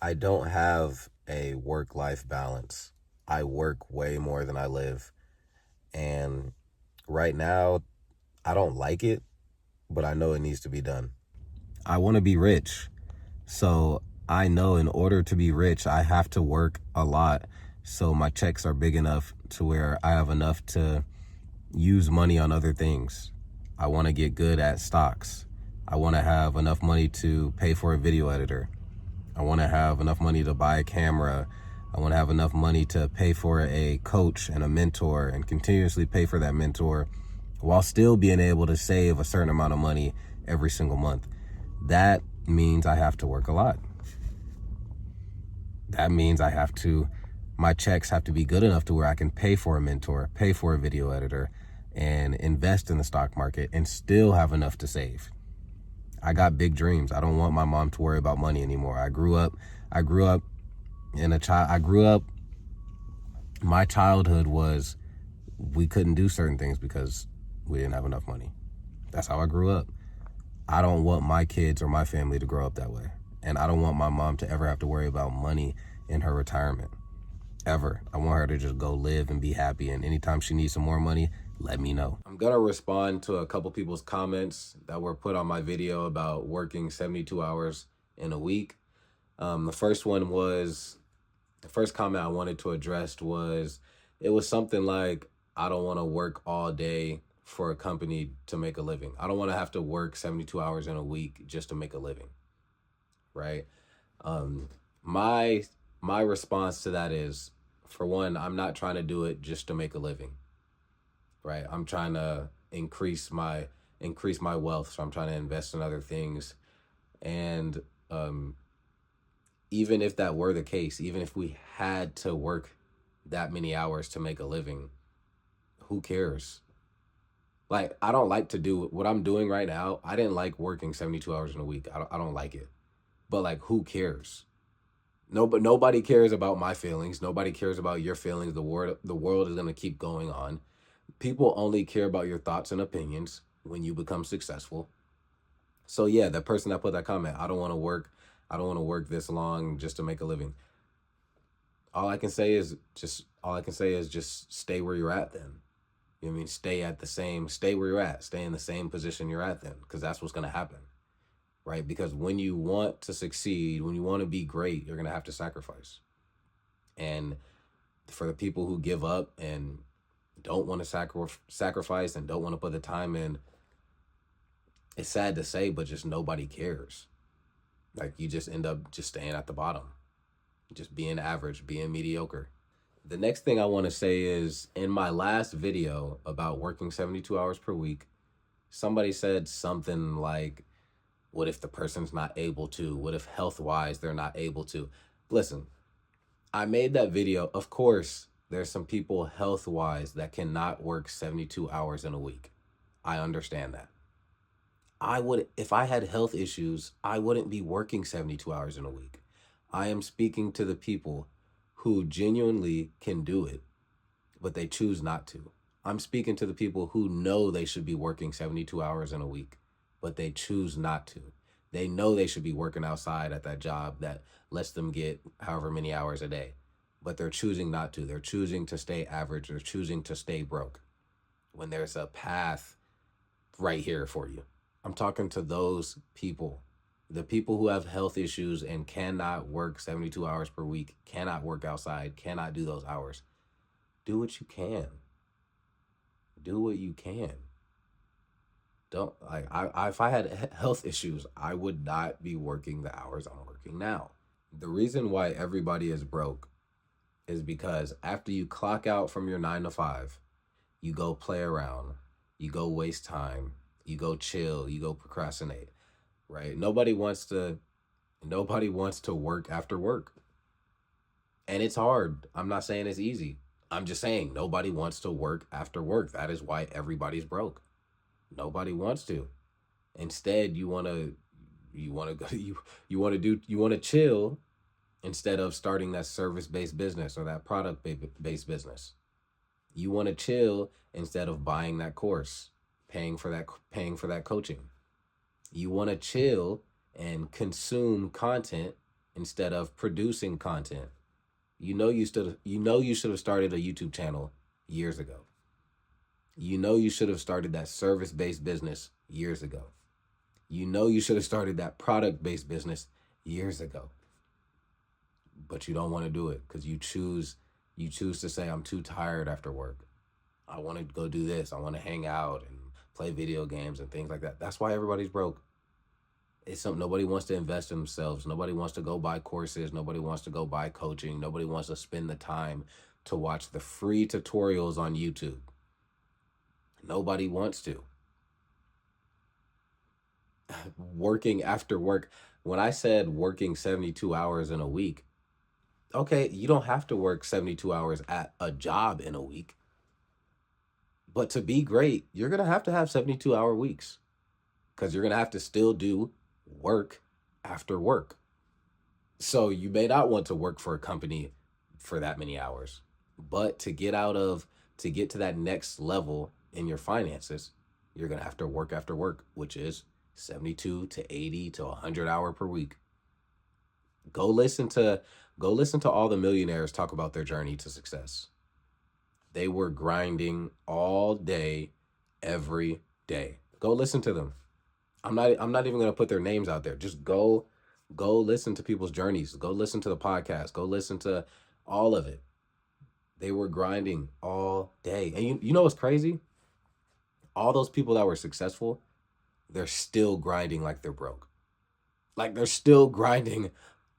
I don't have a work-life balance. I work way more than I live. And right now, I don't like it, but I know it needs to be done. I want to be rich. So I know in order to be rich, I have to work a lot. So my checks are big enough to where I have enough to use money on other things. I want to get good at stocks. I want to have enough money to pay for a video editor. I want to have enough money to buy a camera. I want to have enough money to pay for a coach and a mentor and continuously pay for that mentor while still being able to save a certain amount of money every single month. That means I have to work a lot. That means my checks have to be good enough to where I can pay for a mentor, pay for a video editor, and invest in the stock market and still have enough to save. I got big dreams. I don't want my mom to worry about money anymore. I grew up my childhood was, we couldn't do certain things because we didn't have enough money. That's how I grew up. I don't want my kids or my family to grow up that way. And I don't want my mom to ever have to worry about money in her retirement. Ever. I want her to just go live and be happy. And anytime she needs some more money, let me know. I'm going to respond to a couple people's comments that were put on my video about working 72 hours in a week. The first comment I wanted to address was, it was something like, I don't want to work all day for a company to make a living. I don't want to have to work 72 hours in a week just to make a living, right? My response to that is, for one, I'm not trying to do it just to make a living, right? I'm trying to increase my wealth, so I'm trying to invest in other things. And even if that were the case, even if we had to work that many hours to make a living, who cares? Like, I don't like to do what I'm doing right now. I didn't like working 72 hours in a week. I don't like it. But like, who cares? Nobody cares about my feelings. Nobody cares about your feelings. The world is going to keep going on. People only care about your thoughts and opinions when you become successful. So yeah, the person that put that comment, I don't want to work this long just to make a living. All I can say is just stay where you're at then. You know what I mean? Stay where you're at. Stay in the same position you're at then, because that's what's going to happen. Right? Because when you want to succeed, when you want to be great, you're going to have to sacrifice. And for the people who give up and don't want to sacrifice and don't want to put the time in, it's sad to say, but just nobody cares. Like, you just end up just staying at the bottom, just being average, being mediocre. The next thing I want to say is, in my last video about working 72 hours per week, somebody said something like, what if the person's not able to? What if health-wise they're not able to? Listen, I made that video. Of course, there's some people health-wise that cannot work 72 hours in a week. I understand that. If I had health issues, I wouldn't be working 72 hours in a week. I am speaking to the people who genuinely can do it, but they choose not to. I'm speaking to the people who know they should be working 72 hours in a week, but they choose not to. They know they should be working outside at that job that lets them get however many hours a day, but they're choosing not to. They're choosing to stay average. They're choosing to stay broke when there's a path right here for you. I'm talking to those people, the people who have health issues and cannot work 72 hours per week, cannot work outside, cannot do those hours. Do what you can. Do what you can. Don't, like, if I had health issues, I would not be working the hours I'm working now. The reason why everybody is broke is because after you clock out from your 9 to 5, you go play around, you go waste time, you go chill, you go procrastinate, right? Nobody wants to work after work. And it's hard. I'm not saying it's easy. I'm just saying nobody wants to work after work. That is why everybody's broke. Nobody wants to. Instead, you want to chill instead of starting that service-based business or that product-based business. You want to chill instead of buying that course, paying for that coaching. You want to chill and consume content instead of producing content. You know you should have started a YouTube channel years ago. You know you should have started that service-based business years ago. You know you should have started that product-based business years ago. But you don't want to do it because you choose to say, I'm too tired after work. I want to go do this. I want to hang out and play video games and things like that. That's why everybody's broke. It's something nobody wants to invest in themselves. Nobody wants to go buy courses. Nobody wants to go buy coaching. Nobody wants to spend the time to watch the free tutorials on YouTube. Nobody wants to. Working after work. When I said working 72 hours in a week, okay, you don't have to work 72 hours at a job in a week. But to be great, you're going to have 72-hour weeks because you're going to have to still do work after work. So you may not want to work for a company for that many hours, but to get to that next level in your finances, you're going to have to work after work, which is 72 to 80 to 100 hour per week. Go listen to all the millionaires talk about their journey to success. They were grinding all day, every day. Go listen to them. I'm not even going to put their names out there. Just go listen to people's journeys. Go listen to the podcast. Go listen to all of it. They were grinding all day. And you know what's crazy? All those people that were successful, they're still grinding like they're broke. Like they're still grinding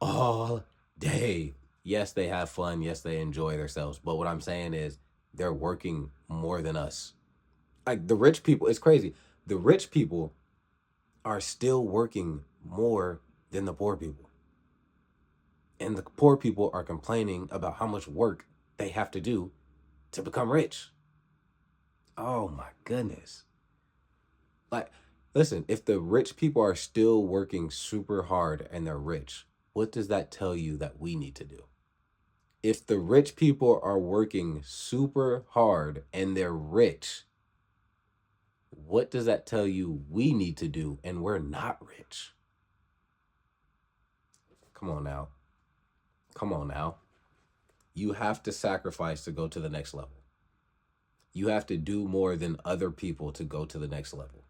all day. Yes, they have fun. Yes, they enjoy themselves. But what I'm saying is they're working more than us. Like the rich people, it's crazy. The rich people are still working more than the poor people. And the poor people are complaining about how much work they have to do to become rich. Oh my goodness. Like, listen, if the rich people are still working super hard and they're rich, what does that tell you that we need to do? If the rich people are working super hard and they're rich, what does that tell you we need to do and we're not rich? Come on now. Come on now. You have to sacrifice to go to the next level. You have to do more than other people to go to the next level.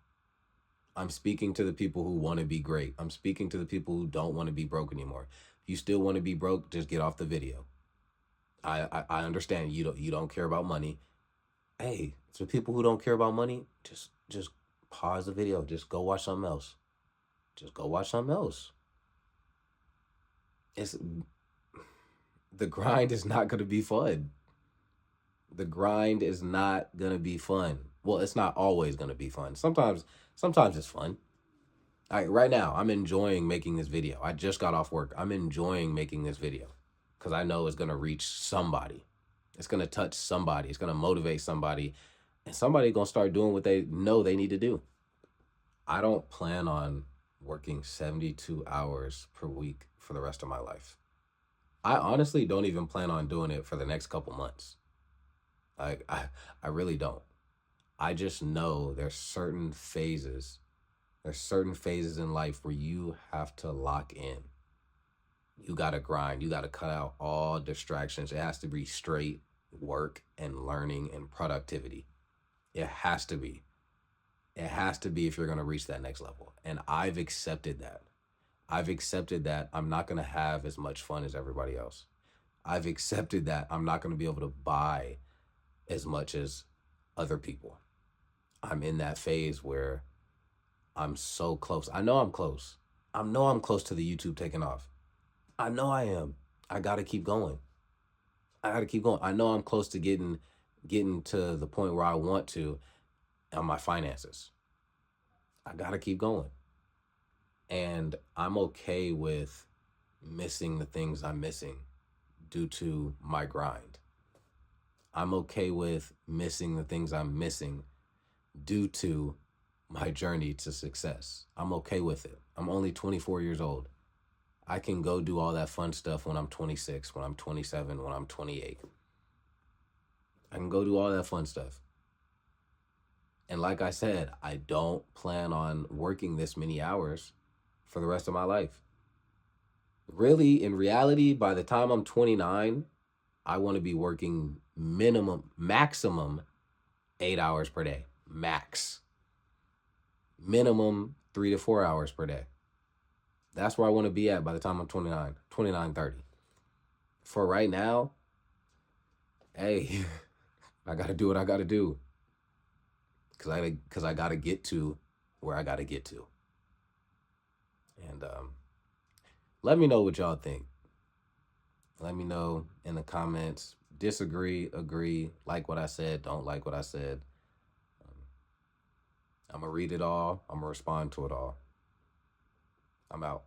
I'm speaking to the people who want to be great. I'm speaking to the people who don't want to be broke anymore. If you still want to be broke, just get off the video. I understand you don't care about money. Hey, to people who don't care about money, just pause the video. Just go watch something else. Just go watch something else. It's the grind is not going to be fun. The grind is not going to be fun. Well, it's not always going to be fun. Sometimes it's fun. Right now, I'm enjoying making this video. I just got off work. I'm enjoying making this video because I know it's going to reach somebody. It's going to touch somebody. It's going to motivate somebody. And somebody going to start doing what they know they need to do. I don't plan on working 72 hours per week for the rest of my life. I honestly don't even plan on doing it for the next couple months. I really don't. I just know there's certain phases in life where you have to lock in. You got to grind. You got to cut out all distractions. It has to be straight work and learning and productivity. It has to be. It has to be if you're going to reach that next level. And I've accepted that. I've accepted that I'm not going to have as much fun as everybody else. I've accepted that I'm not going to be able to buy as much as other people. I'm in that phase where I'm so close. I know I'm close. I know I'm close to the YouTube taking off. I know I am. I got to keep going. I know I'm close to getting to the point where I want to on my finances. I got to keep going. And I'm okay with missing the things I'm missing due to my grind. I'm okay with missing the things I'm missing due to my journey to success. I'm okay with it. I'm only 24 years old. I can go do all that fun stuff when I'm 26, when I'm 27, when I'm 28. I can go do all that fun stuff. And like I said, I don't plan on working this many hours for the rest of my life. Really, in reality, by the time I'm 29, I want to be working maximum 8 hours per day. Max. Minimum 3 to 4 hours per day. That's where I want to be at by the time I'm 29, 29, 30. For right now, hey, I got to do what I got to do. Because I got to get to where I got to get to. And let me know what y'all think. Let me know in the comments. Disagree, agree, like what I said, don't like what I said. I'm going to read it all. I'm going to respond to it all. I'm out.